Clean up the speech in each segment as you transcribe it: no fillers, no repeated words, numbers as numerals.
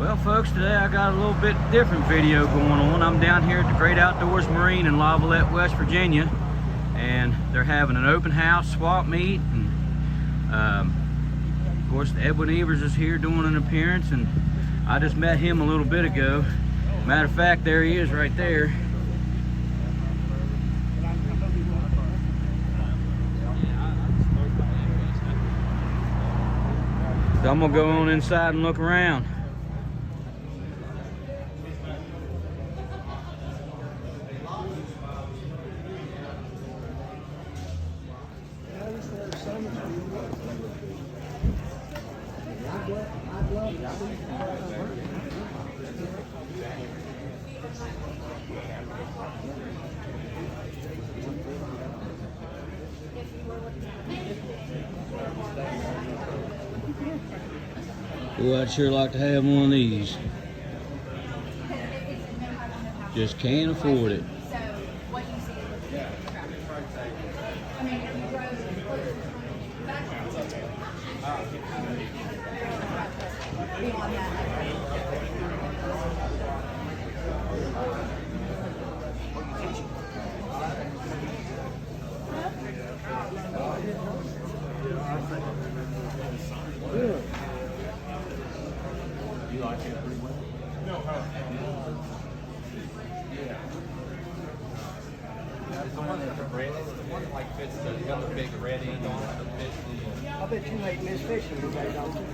Well folks, today I got a little bit different video going on. I'm down here at the Great Outdoors Marine in Lavallette, West Virginia, and they're having an open house swap meet, and of course Edwin Evers is here doing an appearance, and I just met him a little bit ago. Matter of fact, there he is right there. So I'm gonna go on inside and look around. Boy, I'd sure like to have one of these. Just can't afford it. You like it pretty well? No, yeah. That's the one that the red is the one that like fits the got the big red end on it that fits the I bet you ain't miss fishing today, don't you?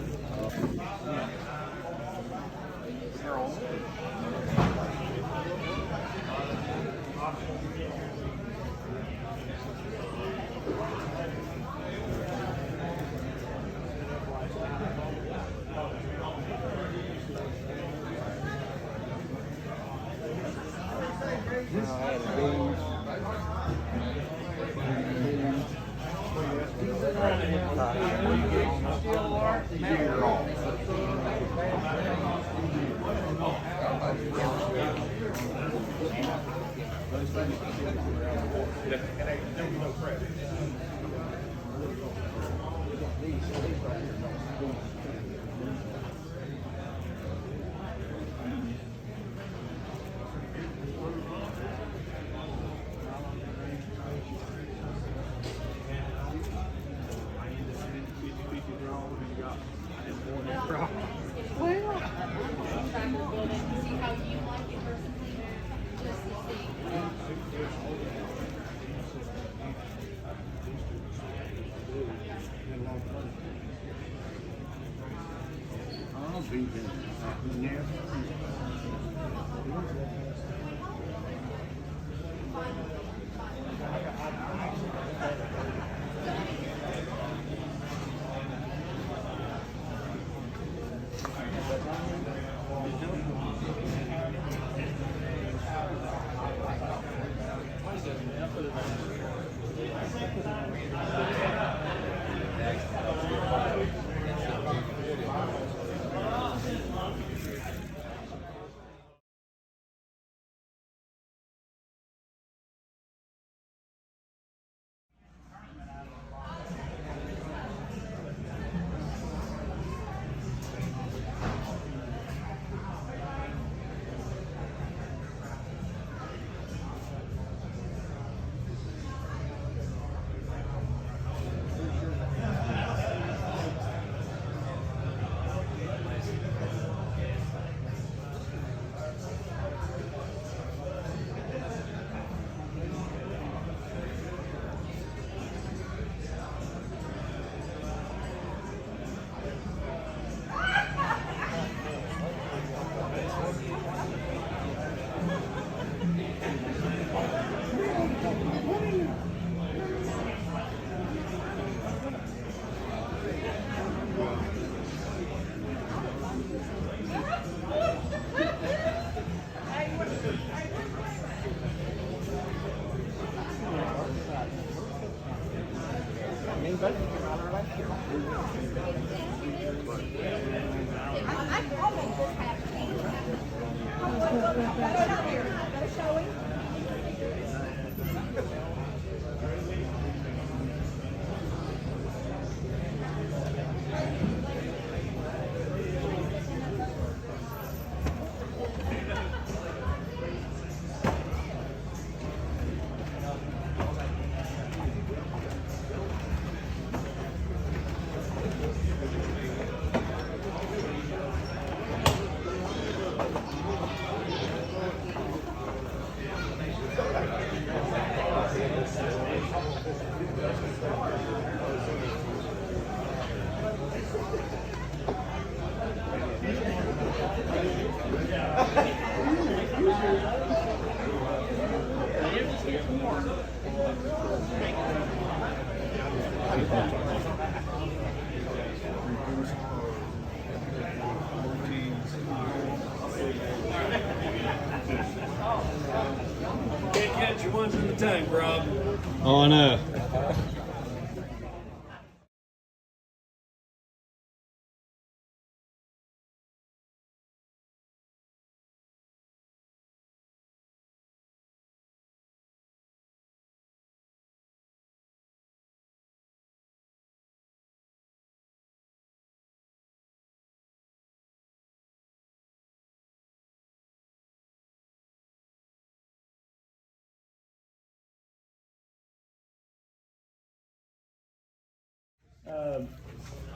Oh, I know.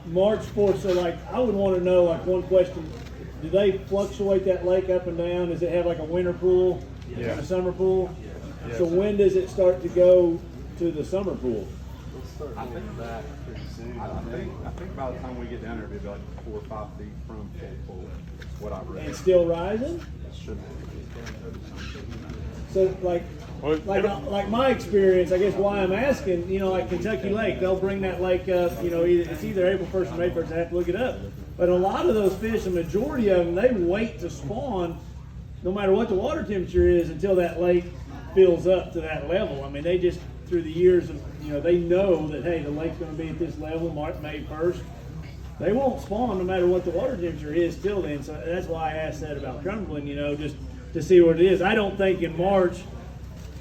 March 4th, so like I would want to know, like, one question: do they fluctuate that lake up and down? Does it have like a winter pool and a summer pool? Yeah. So when does it start to go to the summer pool? I think that pretty soon. I think by the time we get down there, it'll be like 4 or 5 feet from full pool. That's what I've read. And still rising? It should be. So like my experience, I guess why I'm asking, you know, like Kentucky Lake, they'll bring that lake up, you know, it's either April 1st or May 1st, I have to look it up. But a lot of those fish, the majority of them, they wait to spawn no matter what the water temperature is until that lake fills up to that level. I mean, they just, through the years of, you know, they know that, hey, the lake's going to be at this level, May 1st. They won't spawn no matter what the water temperature is till then. So that's why I asked that about Cumberland, you know, just to see what it is. I don't think in March,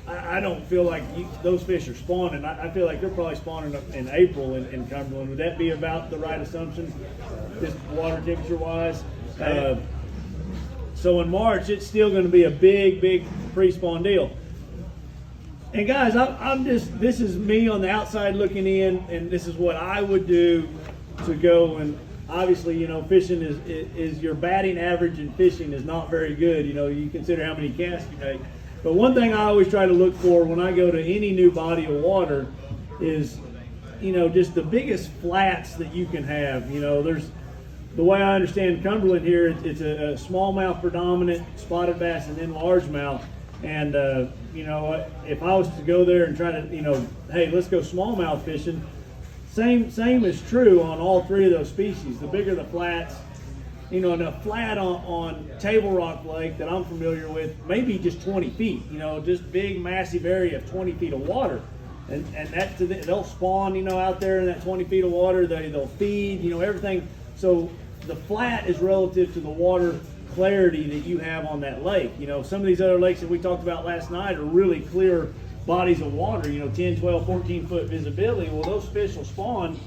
I don't feel like those fish are spawning. I feel like they're probably spawning in April in Cumberland. Would that be about the right assumption, just water temperature wise? So in March, it's still going to be a big pre-spawn deal. And guys, I'm just, this is me on the outside looking in, and this is what I would do to go. And obviously, you know, fishing is your batting average in fishing is not very good. You know, you consider how many casts you make. But one thing I always try to look for when I go to any new body of water is, you know, just the biggest flats that you can have. You know, there's, the way I understand Cumberland here, it's a smallmouth predominant, spotted bass, and then largemouth. And, you know, if I was to go there and try to, you know, hey, let's go smallmouth fishing, same is true on all three of those species. The bigger the flats, you know, and a flat on Table Rock Lake that I'm familiar with, maybe just 20 feet, you know, just big, massive area of 20 feet of water. And that, they'll spawn, you know, out there in that 20 feet of water. They'll feed, you know, everything. So the flat is relative to the water clarity that you have on that lake. You know, some of these other lakes that we talked about last night are really clear bodies of water, you know, 10, 12, 14 foot visibility. Well, those fish will spawn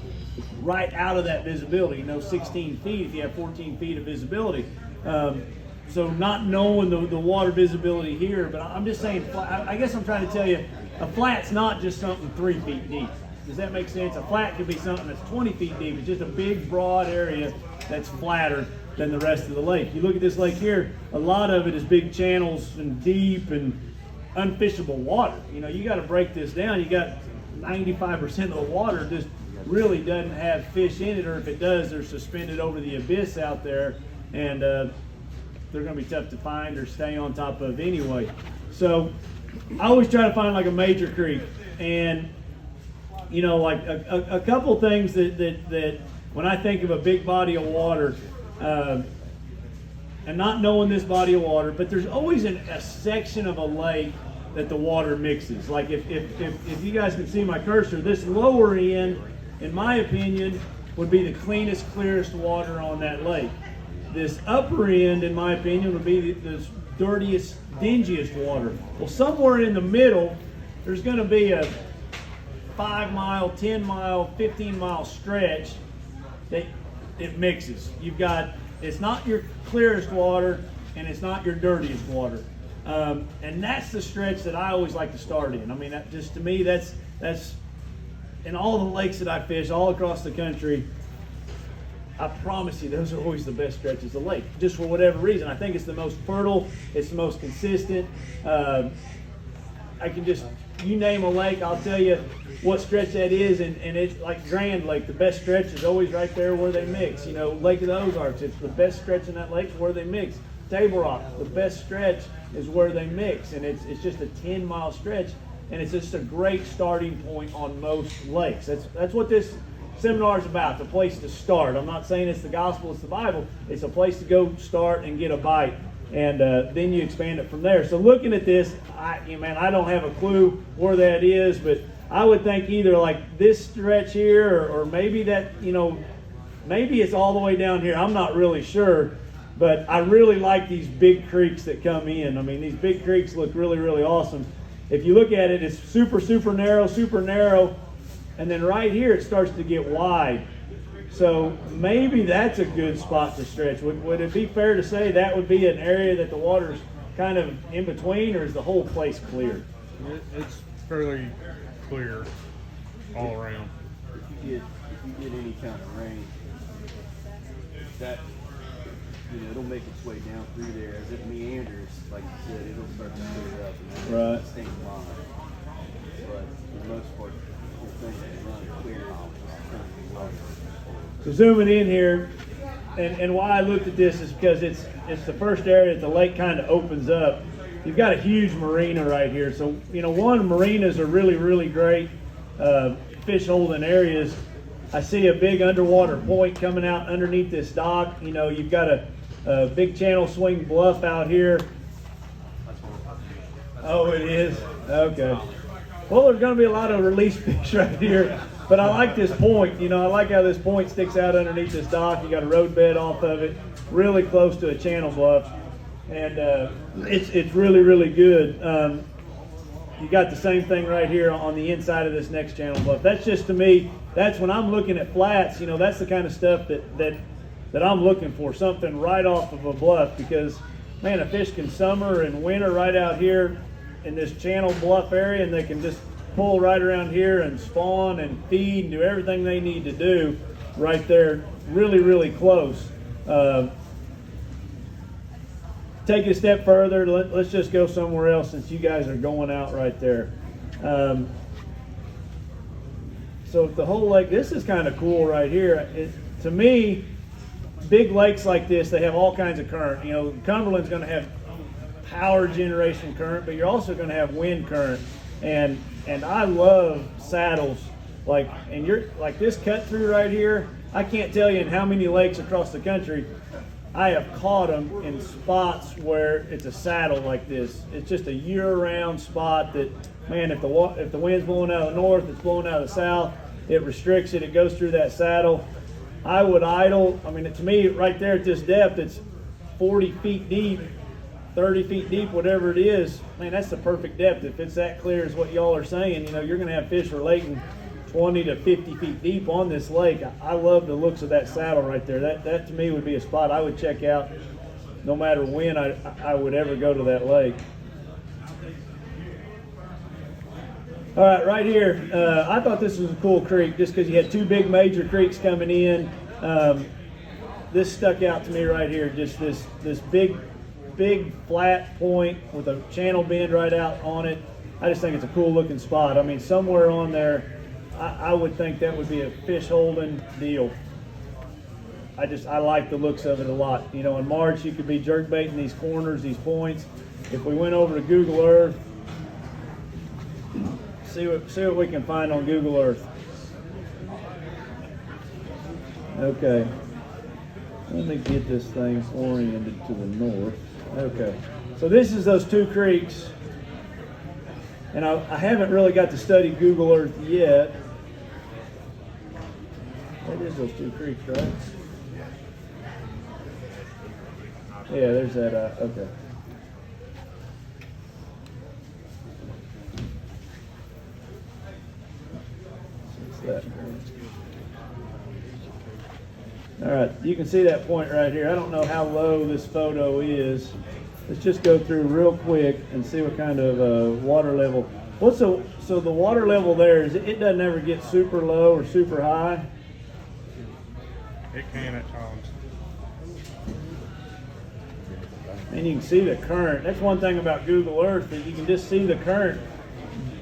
right out of that visibility, you know, 16 feet if you have 14 feet of visibility. So not knowing the water visibility here, but I'm just saying, I guess I'm trying to tell you, a flat's not just something 3 feet deep. Does that make sense? A flat could be something that's 20 feet deep. It's just a big, broad area that's flatter than the rest of the lake. You look at this lake here, a lot of it is big channels and deep and unfishable water. You know, you got to break this down. You got 95% of the water just really doesn't have fish in it, or if it does, they're suspended over the abyss out there, and they're going to be tough to find or stay on top of anyway. So I always try to find like a major creek, and you know, like a couple things that when I think of a big body of water, and not knowing this body of water, but there's always a section of a lake that the water mixes. Like if you guys can see my cursor, this lower end, in my opinion, would be the cleanest, clearest water on that lake. This upper end, in my opinion, would be the dirtiest, dingiest water. Well, somewhere in the middle, there's going to be a 5 mile, 10 mile, 15 mile stretch that it mixes. You've got, it's not your clearest water and it's not your dirtiest water. And that's the stretch that I always like to start in. I mean, that just, to me, that's in all the lakes that I fish all across the country, I promise you, those are always the best stretches of lake, just for whatever reason. I think it's the most fertile, it's the most consistent. I can just, you name a lake, I'll tell you what stretch that is, and it's like Grand Lake, the best stretch is always right there where they mix. You know, Lake of the Ozarks, it's the best stretch in that lake is where they mix. Table Rock, the best stretch is where they mix, and it's just a 10-mile stretch, and it's just a great starting point on most lakes. That's what this seminar is about, the place to start. I'm not saying it's the gospel, it's the Bible. It's a place to go start and get a bite, and then you expand it from there. So looking at this, I don't have a clue where that is, but I would think either like this stretch here, or maybe that, maybe it's all the way down here. I'm not really sure, but I really like these big creeks that come in. I mean, these big creeks look really, really awesome. If you look at it, it's super, super narrow, and then right here it starts to get wide. So maybe that's a good spot to stretch. Would it be fair to say that would be an area that the water's kind of in between, or is the whole place clear? It's fairly clear all around. If you get any kind of rain, that it'll make its way down through there. As it meanders, like you said, it'll start to clear up and Right. it's staying line. But for the most part, the thing that run clear off is going to be well. So zooming in here, and why I looked at this is because it's the first area that the lake kind of opens up. You've got a huge marina right here. So, one, marinas are really, really great fish holding areas. I see a big underwater point coming out underneath this dock. You've got a big channel swing bluff out here. Oh, it is? Okay. Well, there's going to be a lot of release fish right here. But I like this point. I like how this point sticks out underneath this dock. You got a road bed off of it, really close to a channel bluff. And it's really, really good. You got the same thing right here on the inside of this next channel bluff. That's just, to me, that's when I'm looking at flats, that's the kind of stuff that I'm looking for, something right off of a bluff, because, man, a fish can summer and winter right out here in this channel bluff area, and they can just pull right around here and spawn and feed and do everything they need to do right there, really, really close. Take it a step further. Let's just go somewhere else, since you guys are going out right there. So the whole lake, this is kind of cool right here. To me, big lakes like this, they have all kinds of current. Cumberland's going to have power generation current, but you're also going to have wind current. And I love saddles, and you're like this cut through right here. I can't tell you in how many lakes across the country I have caught them in spots where it's a saddle like this. It's just a year-round spot that, man, if the wind's blowing out of the north, it's blowing out of the south, it restricts it, it goes through that saddle. I would idle, to me, right there at this depth, it's 40 feet deep, 30 feet deep, whatever it is. Man, that's the perfect depth. If it's that clear as what y'all are saying, you're going to have fish relating 20 to 50 feet deep on this lake. I love the looks of that saddle right there. That to me would be a spot I would check out no matter when I would ever go to that lake. All right here, I thought this was a cool creek just because you had two big major creeks coming in. This stuck out to me right here, just this big flat point with a channel bend right out on it. I just think it's a cool looking spot. Somewhere on there, I would think that would be a fish holding deal. I like the looks of it a lot. In March you could be jerk baiting these corners, these points. If we went over to Google Earth, see what we can find on Google Earth. Okay, let me get this thing oriented to the north. Okay, so this is those two creeks, and I haven't really got to study Google Earth yet. That is those two creeks, right? Yeah, there's that. Okay. That. All right, you can see that point right here. I don't know how low this photo is. Let's just go through real quick and see what kind of water level. So the water level there is it doesn't ever get super low or super high. It can at times. And you can see the current. That's one thing about Google Earth, that you can just see the current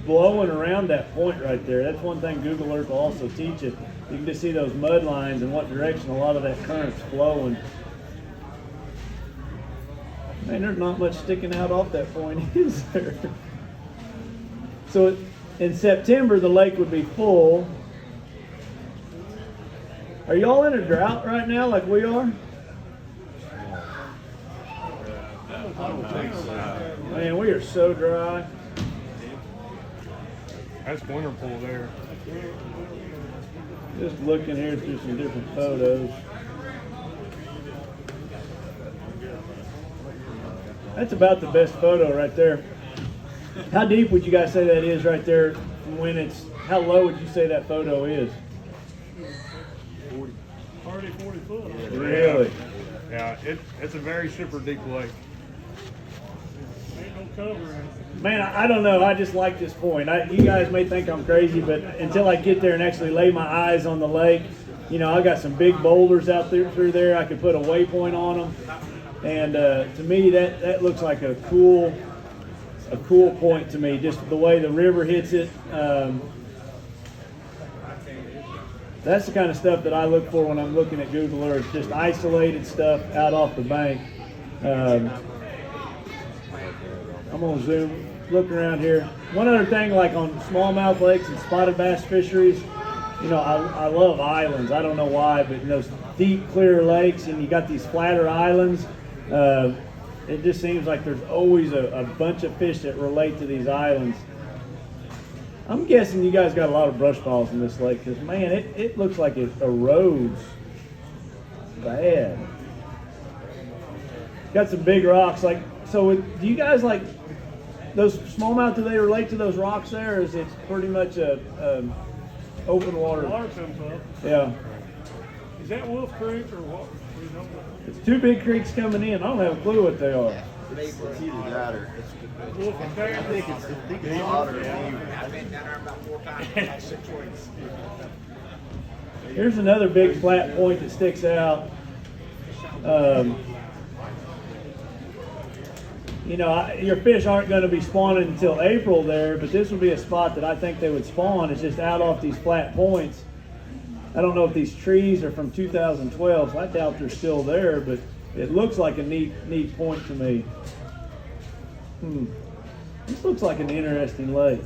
blowing around that point right there. That's one thing Google Earth will also teach you. You can just see those mud lines and what direction a lot of that current's flowing. Man, there's not much sticking out off that point, is there? So in September, the lake would be full. Are y'all in a drought right now like we are? Man, we are so dry. That's winter pool there. Just looking here through some different photos. That's about the best photo right there. How deep would you guys say that is right there? When it's, how low would you say that photo is? 40 foot. Really? Yeah, it's a very super deep lake. Ain't no cover in it. Man, I don't know. I just like this point. You guys may think I'm crazy, but until I get there and actually lay my eyes on the lake, you know, I got some big boulders out there through there. I could put a waypoint on them, and to me, that looks like a cool point to me. Just the way the river hits it. That's the kind of stuff that I look for when I'm looking at Google Earth. Just isolated stuff out off the bank. I'm gonna zoom. Look around here. One other thing, like on smallmouth lakes and spotted bass fisheries, you know, I love islands. I don't know why, but in those deep, clear lakes, and you got these flatter islands, it just seems like there's always a bunch of fish that relate to these islands. I'm guessing you guys got a lot of brush balls in this lake, because man, it looks like it erodes bad. Got some big rocks. Like, so do you guys like those smallmouth? Do they relate to those rocks there, or is it pretty much a open water? Water comes up. Yeah. Is that Wolf Creek or what? We don't know. It's two big creeks coming in. I don't have a clue what they are. It's either that or Wolf and Bear? I think it's Otter and Beaver. Here's another big flat point that sticks out. You know, your fish aren't going to be spawning until April there, but this would be a spot that I think they would spawn. It's just out off these flat points. I don't know if these trees are from 2012, so I doubt they're still there, but it looks like a neat point to me. This looks like an interesting lake.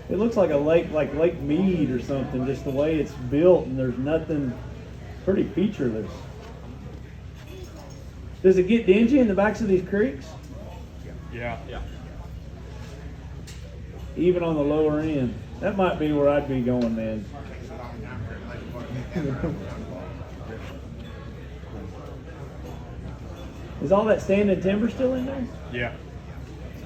It looks like a lake, like Lake Mead or something, just the way it's built, and there's nothing, pretty featureless. Does it get dingy in the backs of these creeks? Yeah. Even on the lower end. That might be where I'd be going, man. Is all that standing timber still in there? Yeah.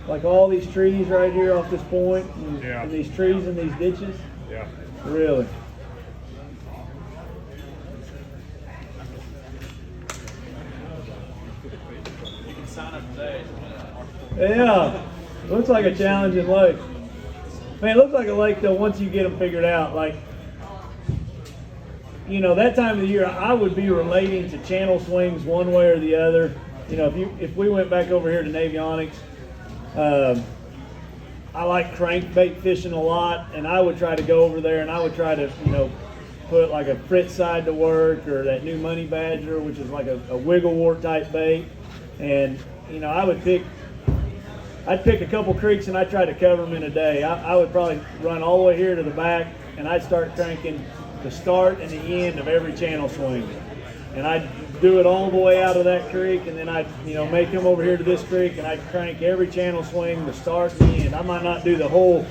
Like all these trees right here off this point, and, Yeah. and these trees in these ditches? Yeah. Really? You can sign up today. Yeah. Looks like a challenging lake. Man, it looks like a lake though once you get them figured out. Like, you know, that time of the year I would be relating to channel swings one way or the other. You know, if we went back over here to Navionics, I like crankbait fishing a lot, and I would try to go over there and I would try to, you know, put like a Fritz side to work, or that new Money Badger, which is like a wiggle wart type bait. And, you know, I'd pick a couple creeks and I'd try to cover them in a day. I would probably run all the way here to the back, and I'd start cranking the start and the end of every channel swing. And I'd do it all the way out of that creek, and then I'd, you know, make them over here to this creek, and I'd crank every channel swing, the start and the end. I might not do the whole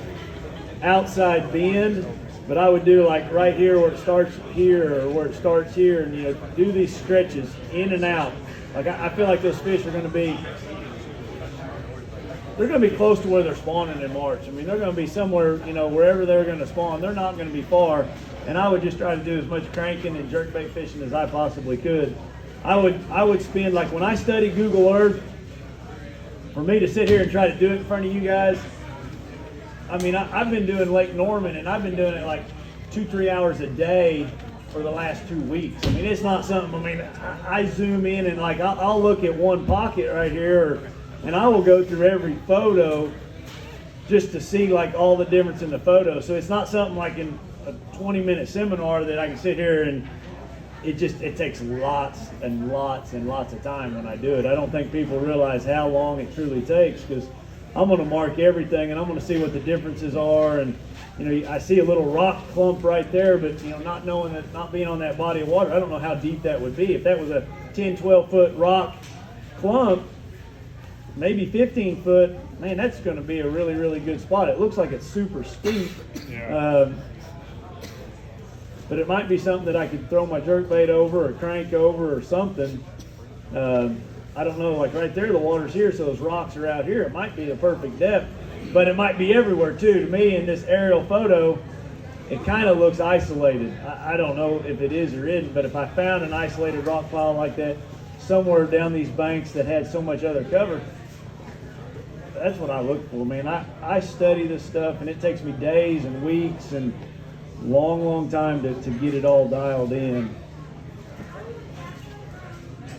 outside bend, but I would do like right here where it starts here, or where it starts here, and, you know, do these stretches in and out. Like, I feel like those fish are going to be, they're going to be close to where they're spawning in March. I mean, they're going to be somewhere, you know, wherever they're going to spawn. They're not going to be far. And I would just try to do as much cranking and jerkbait fishing as I possibly could. I would spend, like, when I study Google Earth, for me to sit here and try to do it in front of you guys, I mean, I've been doing Lake Norman, and I've been doing it like 2-3 hours a day for the last 2 weeks. I mean, it's not something, I mean, I zoom in and, like, I'll look at one pocket right here, and I will go through every photo just to see, like, all the difference in the photo. So it's not something like in a 20-minute seminar that I can sit here and it takes lots and lots and lots of time when I do it. I don't think people realize how long it truly takes, because I'm going to mark everything and I'm going to see what the differences are. And, you know, I see a little rock clump right there, but, you know, not knowing that, not being on that body of water, I don't know how deep that would be. If that was a 10-12 foot rock clump, maybe 15 foot, man, that's going to be a really, really good spot. It looks like it's super steep. Yeah. But it might be something that I could throw my jerkbait over or crank over or something. I don't know, like right there, the water's here, so those rocks are out here. It might be the perfect depth, but it might be everywhere too. To me, in this aerial photo, it kind of looks isolated. I don't know if it is or isn't, but if I found an isolated rock pile like that somewhere down these banks that had so much other cover, that's what I look for, man. I study this stuff, and it takes me days and weeks and long time to get it all dialed in.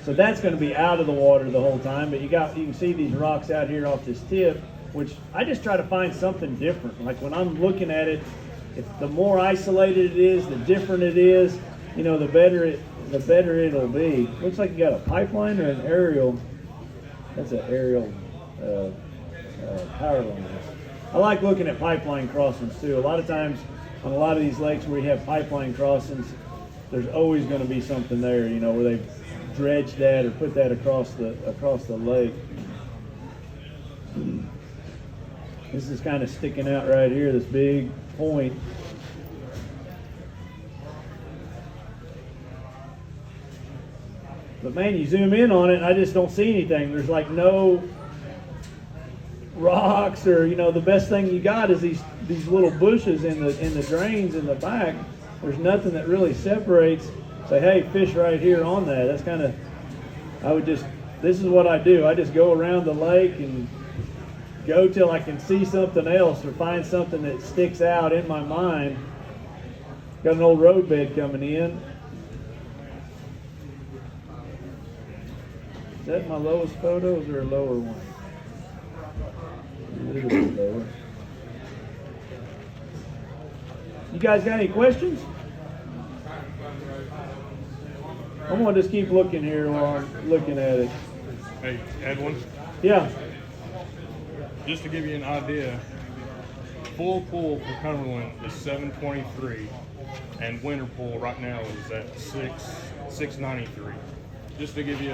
So that's going to be out of the water the whole time, but you can see these rocks out here off this tip, which I just try to find something different. Like when I'm looking at it, if the more isolated it is, the different it is, you know, the better it'll be. Looks like you got a pipeline or an aerial. That's an aerial power line. I like looking at pipeline crossings too. A lot of times on a lot of these lakes where you have pipeline crossings, there's always going to be something there, you know, where they've dredged that or put that across the lake. This is kind of sticking out right here, this big point. But man, you zoom in on it and I just don't see anything. There's like no rocks, or you know, the best thing you got is these little bushes in the drains in the back. There's nothing that really separates. Say, hey, fish right here on that. That's kind of, this is what I do. I just go around the lake and go till I can see something else or find something that sticks out in my mind. Got an old roadbed coming in. Is that my lowest photos or a lower one? A little bit lower. You guys got any questions? I'm gonna just keep looking here while I'm looking at it. Hey, Edwin, Yeah. just to give you an idea, full pool for Cumberland is 723, and winter pool right now is at 693. Just to give you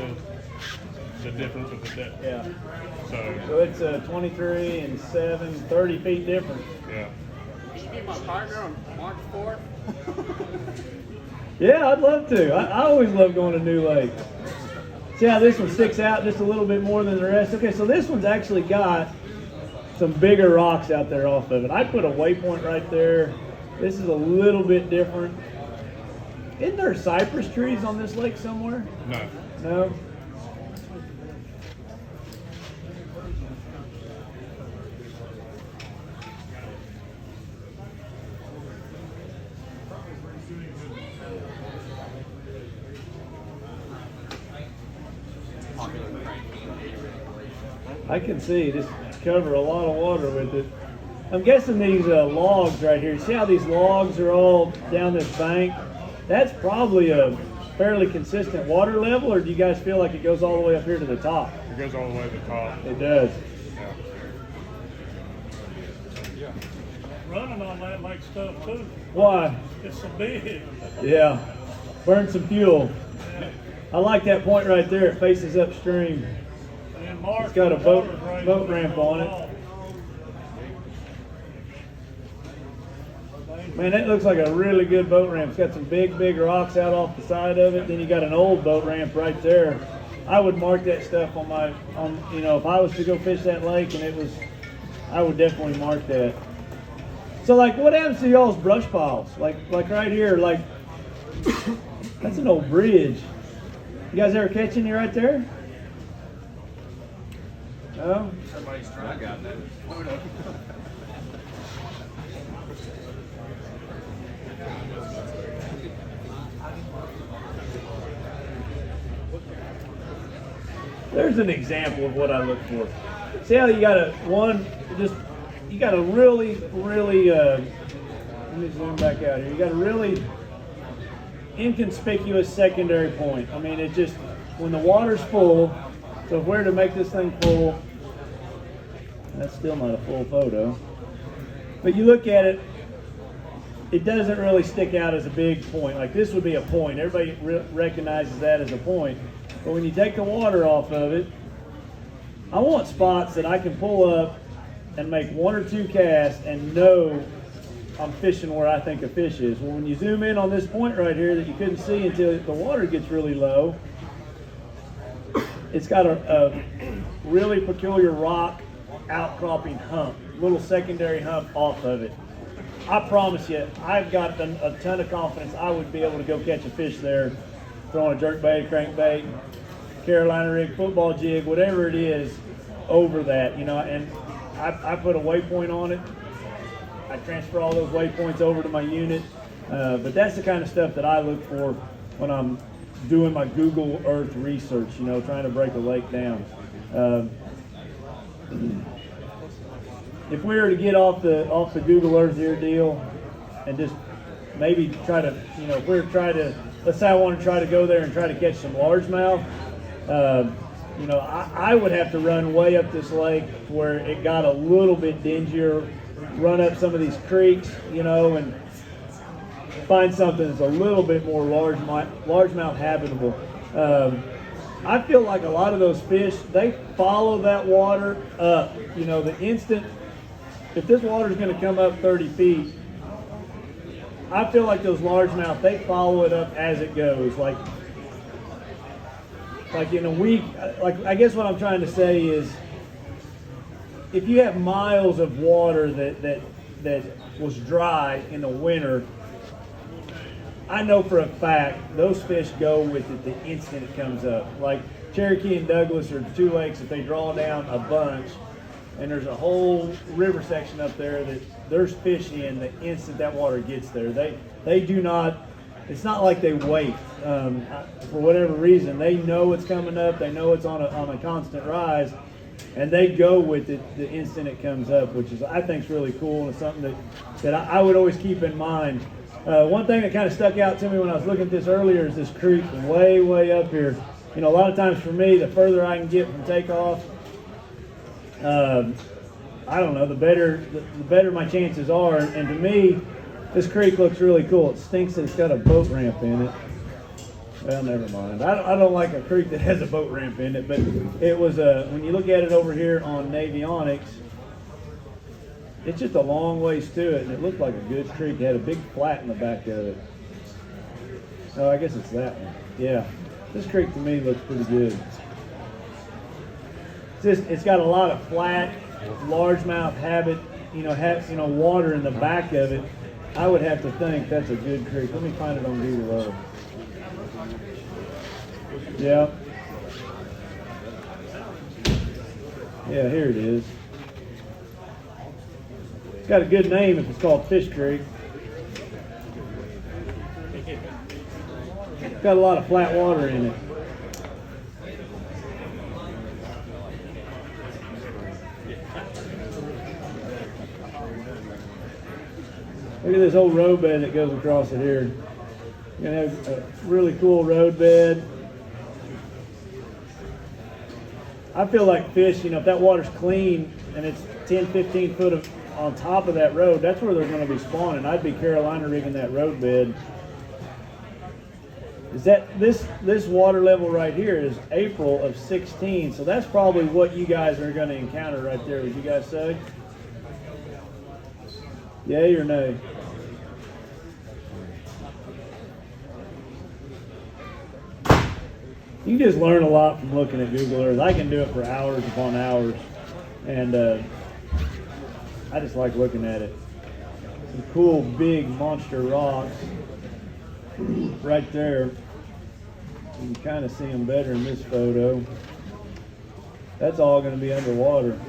the difference of the depth. Yeah. So it's 23 and 7, 30 feet difference. yeah. You should be my partner on March 4th. Yeah, I'd love to. I always love going to new lakes. See how this one sticks out just a little bit more than the rest? Okay, so this one's actually got some bigger rocks out there off of it. I put a waypoint right there. This is a little bit different. Isn't there cypress trees on this lake somewhere? No. No? I can see, just cover a lot of water with it. I'm guessing these logs right here, see how these logs are all down this bank? That's probably a fairly consistent water level, or do you guys feel like it goes all the way up here to the top? It goes all the way to the top. It does. Yeah. Running on that like stuff too. Why? It's so big. Yeah, burn some fuel. I like that point right there, it faces upstream. And Mark, It's got a boat ramp on it. Man, that looks like a really good boat ramp. It's got some big rocks out off the side of it. Then you got an old boat ramp right there. I would mark that stuff on you know, if I was to go fish that lake and it was, I would definitely mark that. So like, what happens to y'all's brush piles? Like right here, like, that's an old bridge. You guys ever catch any right there? No? Everybody's trying. I got that. There's an example of what I look for. See how you got you got a really, let me zoom back out here. You got a really inconspicuous secondary point. I mean, it just, when the water's full, so if we're to make this thing full, that's still not a full photo, but you look at it, it doesn't really stick out as a big point. Like this would be a point. Everybody recognizes that as a point. But when you take the water off of it, I want spots that I can pull up and make 1 or 2 casts and know I'm fishing where I think a fish is. Well, when you zoom in on this point right here that you couldn't see until the water gets really low, it's got a really peculiar rock outcropping hump, little secondary hump off of it. I promise you, I've got a ton of confidence I would be able to go catch a fish there, throwing a jerkbait, crankbait, Carolina rig, football jig, whatever it is, over that, you know. And I put a waypoint on it. I transfer all those waypoints over to my unit. But that's the kind of stuff that I look for when I'm doing my Google Earth research, you know, trying to break a lake down. If we were to get off the Google Earth here deal and just maybe try to, you know, if we were to try to, let's say I want to try to go there and try to catch some largemouth, you know, I would have to run way up this lake where it got a little bit dingier, run up some of these creeks, you know, and find something that's a little bit more largemouth habitable. I feel like a lot of those fish, they follow that water up. You know, the instant, if this water is going to come up 30 feet, I feel like those largemouth, they follow it up as it goes. Like in a week, like I guess what I'm trying to say is, if you have miles of water that was dry in the winter, I know for a fact those fish go with it the instant it comes up. Like Cherokee and Douglas are 2 lakes that they draw down a bunch, and there's a whole river section up there that there's fish in the instant that water gets there. They do not, it's not like they wait. For whatever reason, they know it's coming up, they know it's on a constant rise, and they go with it the instant it comes up, which is, I think, is really cool, and it's something that I would always keep in mind. One thing that kind of stuck out to me when I was looking at this earlier is this creek way up here. You know, a lot of times for me, the further I can get from takeoff, I don't know, the better my chances are. And to me, this creek looks really cool. It stinks that it's got a boat ramp in it. Well, never mind. I don't like a creek that has a boat ramp in it, but it was when you look at it over here on Navionics, it's just a long ways to it, and it looked like a good creek. It had a big flat in the back of it. Oh, I guess it's that one. Yeah, this creek to me looks pretty good. It's got a lot of flat, largemouth habit, water in the back of it. I would have to think that's a good creek. Let me find it on Google Earth. Yeah. Yeah, here it is. It's got a good name if it's called Fish Creek. It's got a lot of flat water in it. Look at this old road bed that goes across it here. You're going to have a really cool road bed. I feel like fish, if that water's clean and it's 10, 15 foot on top of that road, that's where they're going to be spawning. I'd be Carolina rigging that road bed. Is that this water level right here is April of 16, so that's probably what you guys are going to encounter right there. Would you guys say? Yay or nay? You can just learn a lot from looking at Google Earth. I can do it for hours upon hours, and I just like looking at it. Some cool big monster rocks right there. You can kind of see them better in this photo. That's all going to be underwater.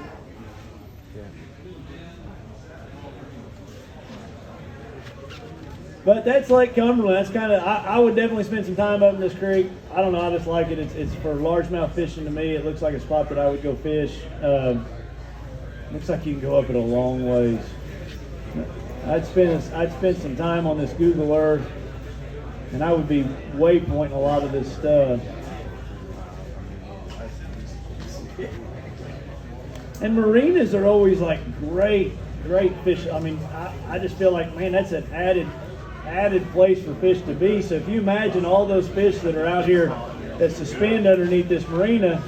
But that's Lake Cumberland. That's kind of, I would definitely spend some time up in this creek. I don't know, I just like it. It's for largemouth fishing to me. It looks like a spot that I would go fish. Looks like you can go up it a long ways. I'd spend some time on this Google Earth, and I would be waypointing a lot of this stuff. And marinas are always like great fish. I mean, I just feel like, man, that's an added place for fish to be. So if you imagine all those fish that are out here that suspend underneath this marina,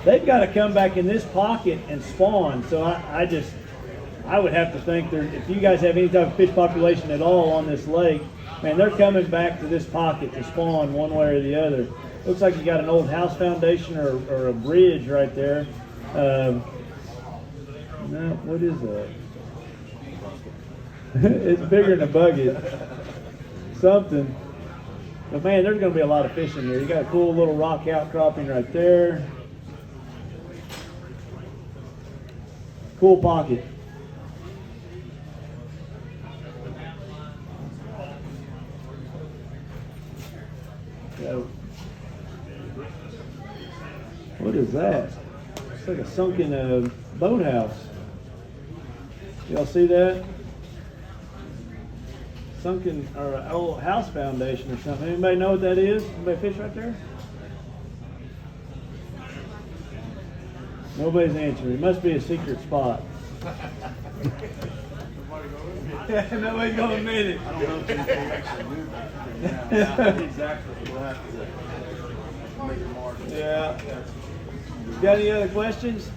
they've got to come back in this pocket and spawn. So I would have to think if you guys have any type of fish population at all on this lake, man, they're coming back to this pocket to spawn one way or the other. Looks like you got an old house foundation or a bridge right there. No, what is that? It's bigger than a bucket. Something. But man, there's going to be a lot of fish in here. You got a cool little rock outcropping right there. Cool pocket. So, what is that? It's like a sunken boathouse. Y'all see that? Sunken or an old house foundation or something. Anybody know what that is? Anybody fish right there? Nobody's answering. It must be a secret spot. Nobody's gonna admit it. I don't know if you can actually move that. Yeah, exactly. We'll have to make a mark. Yeah. Got any other questions?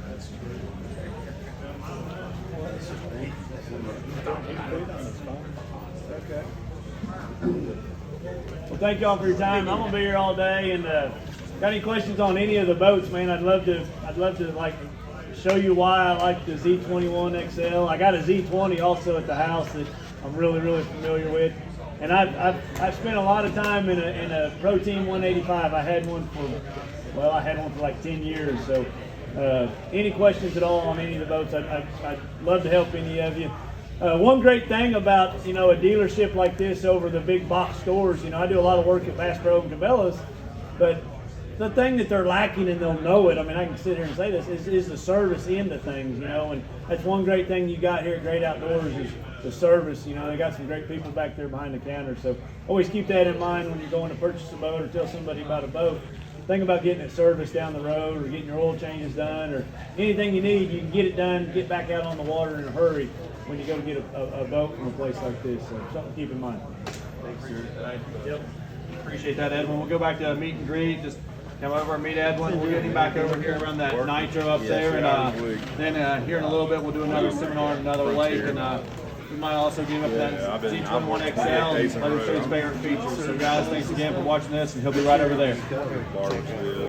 Okay. Well, thank y'all for your time. I'm gonna be here all day, and got any questions on any of the boats, man? I'd love to like show you why I like the Z21 XL. I got a Z20 also at the house that I'm really familiar with, and I've spent a lot of time in a Pro Team 185. I had one for like 10 years. So any questions at all on any of the boats, I'd love to help any of you. One great thing about, a dealership like this over the big box stores, I do a lot of work at Bass Pro and Cabela's, but the thing that they're lacking, and they'll know it, I mean, I can sit here and say this, is the service end of things, and that's one great thing you got here at Great Outdoors is the service. They got some great people back there behind the counter, so always keep that in mind when you're going to purchase a boat or tell somebody about a boat. Think about getting it serviced down the road or getting your oil changes done or anything you need. You can get it done, get back out on the water in a hurry when you go to get a boat from a place like this. So something to keep in mind. Thanks, sir. Yep. Appreciate that, Edwin. We'll go back to meet and greet. Just come over and meet Edwin. We'll get him back over here around that nitro up there. And then here in a little bit, we'll do another seminar at another lake. And we might also give him up that Z21 XL and let him show his favorite features. So guys, thanks again for watching this, and he'll be right over there.